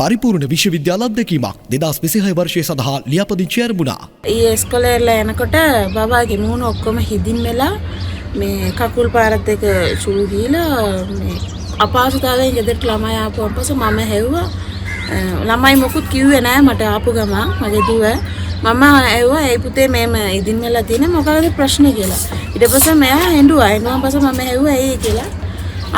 පරිපූර්ණ විශ්වවිද්‍යාල අත්දැකීමක් 2026 වර්ෂය සඳහා ලියාපදිංචි ආරම්භුණා. ඊයේ ඉස්කෝලේලා යනකොට බබාගේ මූණ ඔක්කොම හිදින් වෙලා මේ කකුල් පාරත් එක චුළු ගිහලා මේ අපහසුතාවයෙන් ගෙදරට ළමයි ආපුවම පස්සේ මම හැව්වා. ළමයි මොකුත් කිව්වේ නෑ මට ආපු ගමන් මගේ දුව. මම ඇහුවා ඒ පුතේ මේම ඉදින් වෙලා තියෙන මොකක්ද ප්‍රශ්නේ කියලා. ඊට පස්සේ මෙයා හෙඬුවා. හෙඬුවාන් පස්සේ මම ඇහුවා ඇයි කියලා.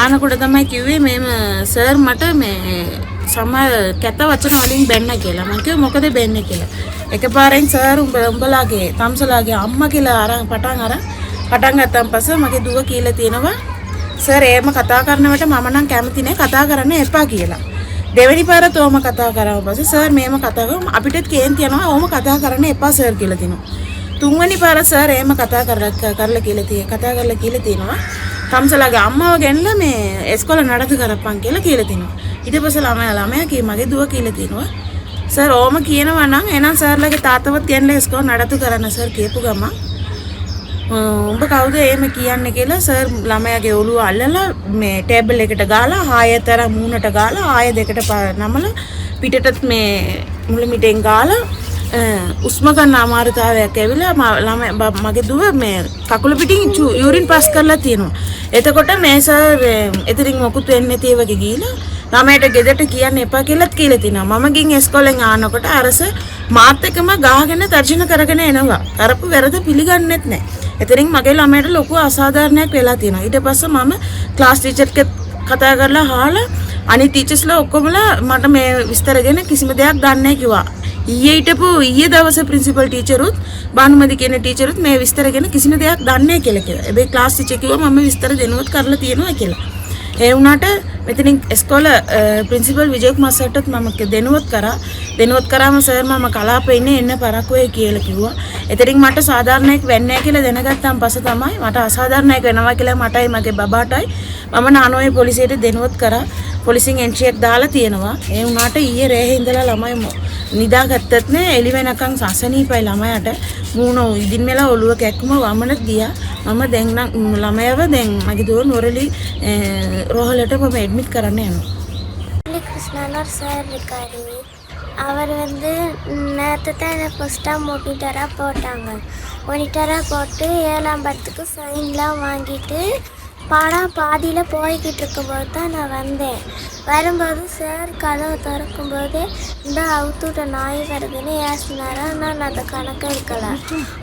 ආනකොට තමයි කිව්වේ මේම සර් මට මේ සමහර කැත වචන වලින් බැන්න කියලා. මම කිව්වා මොකද බැන්නේ කියලා. එකපාරෙන් සර් උඹලාගේ තම්සලාගේ අම්මා කියලා පටන් ගත්තාන් පස්සේ මගේ දුව කියලා තියෙනවා සර් එහෙම කතා කරනවට මම නම් කැමති නෑ කතා කරන්න එපා කියලා. දෙවෙනි පාරත් ඕම කතා කරාම පස්සේ සර් මේම කතා කරමු අපිටත් කේන්ති යනවා ඕම කතා කරන්න එපා සර් කියලා තිනවා. තුන්වෙනි පාර සර් එහෙම කතා කරලා කියලා තියෙනවා. තම්සලාගේ අම්මව ගෙන්නලා මේ ඉස්කෝලේ නඩත්තු කරපන් කියලා තිනවා. ඊට පස්සේ ළමයා මගේ දුව කියලා තිනවා. සර් ඕම කියනවා නම් එහෙනම් සර්ලගේ තාත්තවත් ගෙන්නලා ඉස්කෝලේ නඩත්තු කරන්න සර් කියපු ගමන් උඹ කවුද එහෙම කියන්නේ කියලා සර් ළමයාගේ ඔළුව අල්ලලා මේ ටේබල් එකට ගාලා ආයෙතර මූණට ගාලා ආයෙ දෙකට නමලා පිටටත් මේ මුලිමිටෙන් ගාලා උස්ම ගන්න අමාරුතාවයක් ඇවිල්ලා මගේ දුව මේ කකුල පිටින් යූරින් පාස් කරලා තියෙනවා. එතකොට මේ සර් එතනින් මොකුත් වෙන්නේ නැති වගේ ගිහිලා ළමයට ගෙදරට කියන්න එපා කියලාත් කියලා තිනවා. මම ගින් ඉස්කෝලෙන් ආනකොට අරස මාත් එක්කම ගාගෙන තර්ජන කරගෙන එනවා. කරපු වැරද්ද පිළිගන්නෙත් නැහැ. එතනින් මගේ ළමයට ලොකු අසාධාරණයක් වෙලා තියෙනවා. ඊට පස්සේ මම ක්ලාස් ටීචර්ට කතා කරලා අහලා අනිත් ටීචර්ස්ලා ඔක්කොමලා මට මේ විස්තර ගැන කිසිම දෙයක් දන්නේ නැහැ කිව්වා. ඊයේ දවසේ ප්‍රින්සිපල් ටීචරුත් බානුමති කියන ටීචරුත් මේ විස්තර ගැන කිසිම දෙයක් දන්නේ නැහැ කියලා කිව්වා. හැබැයි ක්ලාස් ටීචර් කිව්වා මම විස්තර දෙනවත් කරලා තියෙනවා කියලා. ඒ වුණාට මෙතනින් ඉස්කෝලේ ප්‍රින්සිපල් විජය කුමාර් සර්ටත් මම දෙනුවත් කරාම සර් මම කලාපේ ඉන්නේ එන්න පරක්කු වෙයි කියලා කිව්වා. එතනින් මට සාධාරණයක් වෙන්නේ නැහැ කියලා දැනගත්තාන් පස්සේ තමයි මට අසාධාරණයක් වෙනවා කියලා මටයි මගේ බබාටයි මම නානෝයේ පොලිසියට දෙනුවත් කරා. පොලිසියෙන් එන්ට්‍රි එකක් දාලා තියෙනවා. ඒ වුණාට ඊයේ රෑ ඉඳලා ළමයි නිදාගත්තත් නෑ එළි වෙනකන් අසනීපයි ළමයාට මූණ ඉදින් මෙලා ඔළුව කැක්කුම වමනට ගියා. මම දැන් නම් ළමයව දැන් මගේ දුව නොරලි ரோஹலට මම ඇඩ්මිට් කරන්න යනවා. கிருஷ்ணானோர் சார் இருக்காரு. அவர் வந்து நேற்று தான் என்னை ஃபஸ்ட்டாக மோனிட்டராக போட்டாங்க. மோனிட்டராக போட்டு 7ஆம் பத்துக்கு சைன்லாம் வாங்கிட்டு பாடம் பாதியில் போய்கிட்டு இருக்கும்போது தான் நான் வந்தேன். வரும்போது சார் கதவை திறக்கும்போது இந்த அவுத்துட்ட நாய் வருதுன்னு ஏசினாரா. நான் அதை கணக்கு எடுக்கலை.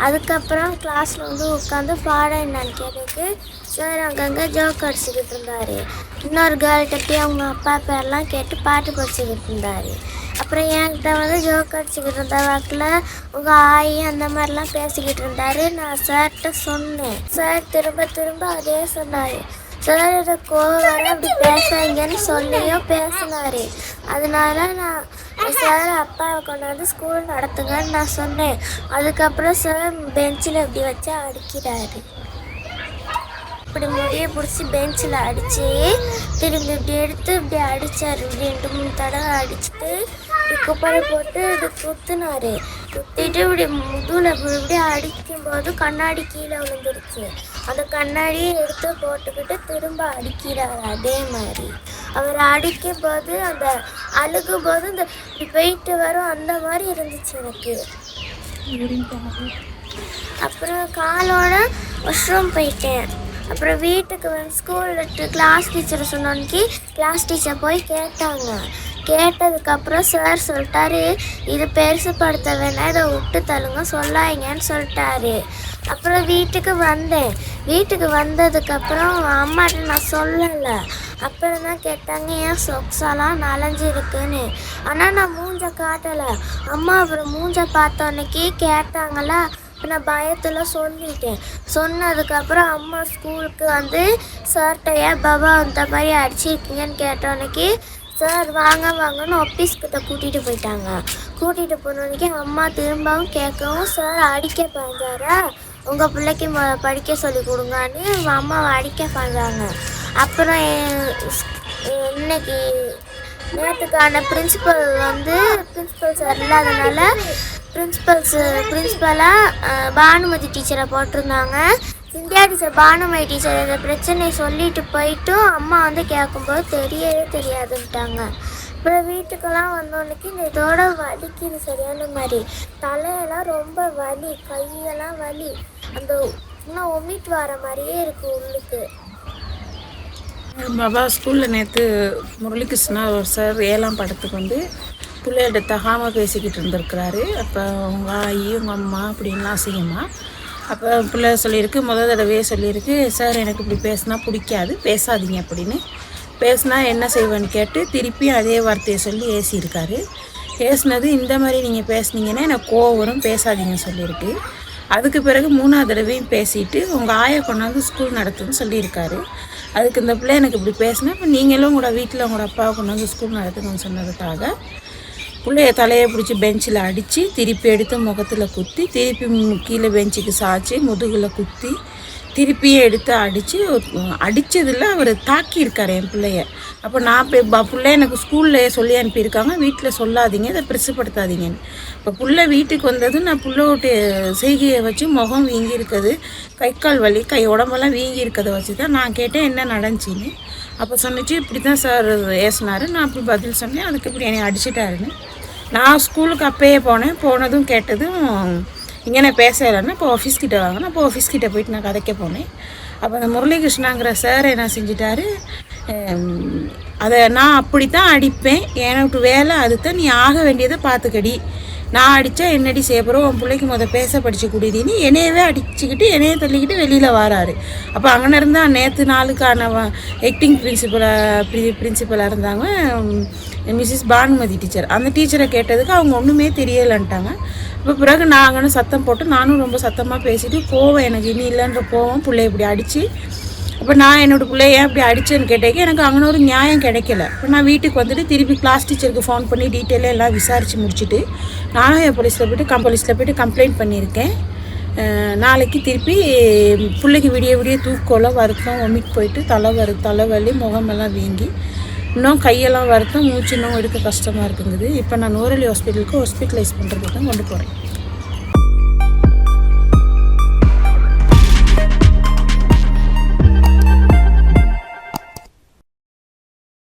அதுக்கப்புறம் கிளாஸில் வந்து உட்காந்து பாடம் என்னன்னு கேட்டதுக்கு சார் அங்கங்கே ஜோக் அடிச்சுக்கிட்டு இருந்தார். இன்னொரு கேர்ள்கிட்ட போய் அவங்க அப்பா பேர்லாம் கேட்டு பாட்டு படிச்சுக்கிட்டு இருந்தார். அப்புறம் என்கிட்ட வந்து ஜோக் அடிச்சுக்கிட்டு இருந்த வாக்கில் உங்கள் ஆயி அந்த மாதிரிலாம் பேசிக்கிட்டு இருந்தார். நான் சார்கிட்ட சொன்னேன். சார் திரும்ப அதே சொன்னார். சார் இதை கோவம் அப்படி பேசாங்கன்னு சொல்லியும் பேசினார். அதனால நான் சார் அப்பாவை கொண்டாந்து ஸ்கூல் நடத்துங்கன்னு நான் சொன்னேன். அதுக்கப்புறம் சார் பெஞ்சில் இப்படி வச்சு அடிக்கிறாரு. இப்படி முடியை பிடிச்சி பெஞ்சில் அடித்து திரும்பி இப்படி எடுத்து இப்படி அடித்தார். 2-3 தடவை அடிச்சுட்டு இப்படி குப்பரை போட்டு இது குத்துனார். குத்திட்டு இப்படி முதுகில் இப்படி அடிக்கும்போது கண்ணாடி கீழே விழுந்துருச்சு. அந்த கண்ணாடியை எடுத்து போட்டுக்கிட்டு திரும்ப அடிக்கிறார். அதே மாதிரி அவர் அடிக்கும்போது அந்த அழுகும்போது இந்த இப்படி போயிட்டு வரும் அந்த மாதிரி இருந்துச்சு எனக்கு. அப்புறம் காலோட வாஷ்ரூம் போயிட்டேன். அப்புறம் வீட்டுக்கு வந்து ஸ்கூலில் கிளாஸ் டீச்சரை சொன்னோன்னைக்கு கிளாஸ் டீச்சர் போய் கேட்டாங்க. கேட்டதுக்கப்புறம் சார் சொல்லிட்டாரு இது பெருசுப்படுத்த வேணாம் இதை விட்டு தள்ளுங்க சொல்லாங்கன்னு சொல்லிட்டாரு. அப்புறம் வீட்டுக்கு வந்தேன். வீட்டுக்கு வந்ததுக்கப்புறம் அம்மாட்ட நான் சொல்லலை. அப்புறம் தான் கேட்டாங்க ஏன் சொக்ஸெல்லாம் நனைஞ்சிருக்குன்னு. ஆனால் நான் மூஞ்ச காட்டலை. அம்மா அப்புறம் மூஞ்ச பார்த்தோன்னைக்கு கேட்டாங்களா. நான் பயத்தில் சொல்லிட்டேன். சொன்னதுக்கப்புறம் அம்மா ஸ்கூலுக்கு வந்து சார்கிட்ட ஏன் பாபா அந்த மாதிரி அடிச்சிருக்கீங்கன்னு கேட்டோன்னைக்கு சார் வாங்கன்னு ஆஃபீஸ்கிட்ட கூட்டிகிட்டு போயிட்டாங்க. கூட்டிகிட்டு போனோன்னைக்கு அம்மா திரும்பவும் கேட்கவும் சார் அடிக்க பாஞ்சாரா உங்கள் பிள்ளைக்கு படிக்க சொல்லி கொடுங்கன்னு அம்மாவை அடிக்க பாஞ்சாங்க. அப்புறம் இன்னைக்கு நேற்றுக்கான பிரின்சிபல் சார் இல்லாதனால பிரின்சிபலாக பானுமதி டீச்சரை போட்டிருந்தாங்க. சிந்தியா டீச்சர் பானுமதி டீச்சர் இந்த பிரச்சனையை சொல்லிட்டு போயிட்டும் அம்மா வந்து கேட்கும்போது தெரியவே தெரியாதுன்ட்டாங்க. அப்புறம் வீட்டுக்கெல்லாம் வந்தோன்னைக்கு இந்த இதோட வலிக்குது சரியான மாதிரி. தலையெல்லாம் ரொம்ப வலி, கையெல்லாம் வலி, அந்த இன்னும் ஒமிட் வர மாதிரியே இருக்குது உள்ளுக்கு. பாபா ஸ்கூலில் நேற்று முரளிகிருஷ்ணா ஒரு சார் 7ஆம் படத்துக்கு வந்து பிள்ளைகிட்ட தகாமல் பேசிக்கிட்டு இருந்திருக்கிறாரு. அப்போ உங்கள் ஆயி உங்கள் அம்மா அப்படின்லாம் அசிங்கம்மா. அப்போ பிள்ளை சொல்லியிருக்கு, முதல் தடவையே சொல்லியிருக்கு, சார் எனக்கு இப்படி பேசினா பிடிக்காது, பேசாதீங்க அப்படின்னு. பேசினா என்ன செய்வேன்னு கேட்டு திருப்பி அதே வார்த்தையை சொல்லி ஏசியிருக்காரு. ஏசினது இந்த மாதிரி நீங்கள் பேசுனீங்கன்னா எனக்கு கோவம் வரும், பேசாதீங்கன்னு சொல்லியிருக்கு. அதுக்கு பிறகு 3ஆவது தடவையும் பேசிட்டு உங்கள் ஆயை கொண்டாந்து ஸ்கூல் நடத்துன்னு சொல்லியிருக்காரு. அதுக்கு இந்த பிள்ளை எனக்கு இப்படி பேசினா இப்போ நீங்களும் கூட வீட்டில் உங்களோட அப்பாவை கொண்டாந்து ஸ்கூல் நடத்துங்கன்னு சொன்னதுக்காக பிள்ளைய தலையை பிடிச்சி பெஞ்சில் அடித்து திருப்பி எடுத்து முகத்தில் குத்தி திருப்பி கீழே பெஞ்சுக்கு சாய்ச்சி முதுகில் குத்தி திருப்பியும் எடுத்து அடித்ததில் அவர் தாக்கியிருக்கார் என் பிள்ளைய. அப்போ நான் பிள்ளை எனக்கு ஸ்கூல்லையே சொல்லி அனுப்பியிருக்காங்க, வீட்டில் சொல்லாதீங்க, இதை பிரசுப்படுத்தாதீங்கன்னு. இப்போ பிள்ளை வீட்டுக்கு வந்ததும் நான் பிள்ளையோட செய்கையை வச்சு முகம் வீங்கி இருக்குது, கை கால் வலி, உடம்பெல்லாம் வீங்கி இருக்கிறத வச்சு தான் நான் கேட்டேன் என்ன நடந்துச்சின்னு. அப்போ சொன்னிச்சு இப்படி தான் சார் ஏசினார். நான் அப்படி பதில் சொன்னேன், அதுக்கு இப்படி என்னை அடிச்சிட்டாருன்னு. நான் ஸ்கூலுக்கு அப்பயே போனதும் கேட்டதும் இங்கே நான் பேசலைன்னா இப்போ ஆஃபீஸ்கிட்ட வாங்கினா அப்போ ஆஃபீஸ்கிட்ட போயிட்டு நான் கதைக்க போனேன். அப்போ அந்த முரளிகிருஷ்ணாங்கிற சார் என்ன செஞ்சிட்டாரு, அதை நான் அப்படி தான் அடிப்பேன், எனக்கு வேலை அதுதான், நீ ஆக வேண்டியதை பார்த்துக்கடி, நான் அடித்தா என்னடி செய்யப்போகிறோம், உன் பிள்ளைக்கு பேச படித்து குடிதின்னு என்னையவே அடிச்சுக்கிட்டு என்னையே தள்ளிக்கிட்டு வெளியில் வராரு. அப்போ அங்கே இருந்தால் நேற்று நாளுக்கான ஆக்டிங் பிரின்சிபலாக இருந்தாங்க மிஸ்ஸஸ் பானுமதி டீச்சர். அந்த டீச்சரை கேட்டதுக்கு அவங்க ஒன்றுமே தெரியலைன்ட்டாங்க. இப்போ பிறகு நாங்கன்னு சத்தம் போட்டு நானும் ரொம்ப சத்தமாக பேசிட்டு கோவம் எனக்கு இனி இல்லைன்ற கோவம் பிள்ளைய இப்படி அடித்து, அப்போ நான் என்னோடய பிள்ளைய ஏன் இப்படி அடித்தேன்னு கேட்டேங்க எனக்கு அங்கே ஒரு நியாயம் கிடைக்கல. இப்போ நான் வீட்டுக்கு வந்துட்டு திருப்பி கிளாஸ் டீச்சருக்கு ஃபோன் பண்ணி டீட்டெயிலாக எல்லாம் விசாரித்து முடிச்சுட்டு நானும் என் போலீஸில் போயிட்டு கம்ப்ளைண்ட் பண்ணியிருக்கேன். நாளைக்கு திருப்பி பிள்ளைக்கு விடிய தூக்கம்லாம் வருத்தம், ஒமிட் போயிட்டு தலைவலி, முகமெல்லாம் வீங்கி, இன்னும் கையெல்லாம் வருத்தம், மூச்சு இன்னும் எடுக்க கஷ்டமாக இருக்குங்குது. இப்போ நான் நூரலி ஹாஸ்பிட்டலைஸ் பண்ணுறதுக்கு தான் கொண்டு போகிறேன்.